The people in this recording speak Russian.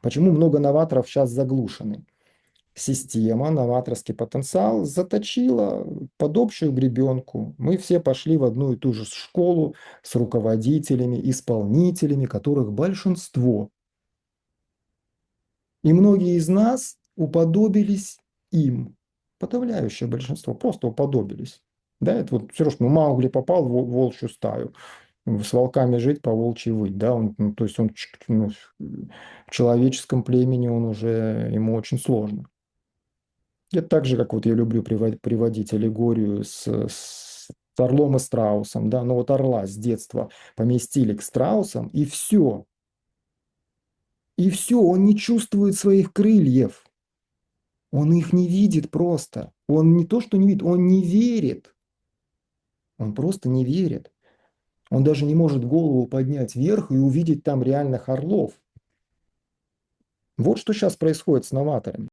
Почему много новаторов сейчас заглушены? Система, новаторский потенциал заточила под общую гребенку. Мы все пошли в одну и ту же школу с руководителями, исполнителями, которых большинство. И многие из нас уподобились им. Подавляющее большинство просто уподобились. Да, это вот все равно, что Маугли попал в волчью стаю. С волками жить, по волчьи выть, да, он, ну, то есть он в человеческом племени он уже, ему очень сложно. Это так же, как вот я люблю приводить аллегорию с Орлом и страусом, да, но вот орла с детства поместили к страусам, и все, он не чувствует своих крыльев, он их не видит просто, он не то, что не видит, он не верит, он просто не верит, он даже не может голову поднять вверх и увидеть там реальных орлов. Вот что сейчас происходит с новаторами.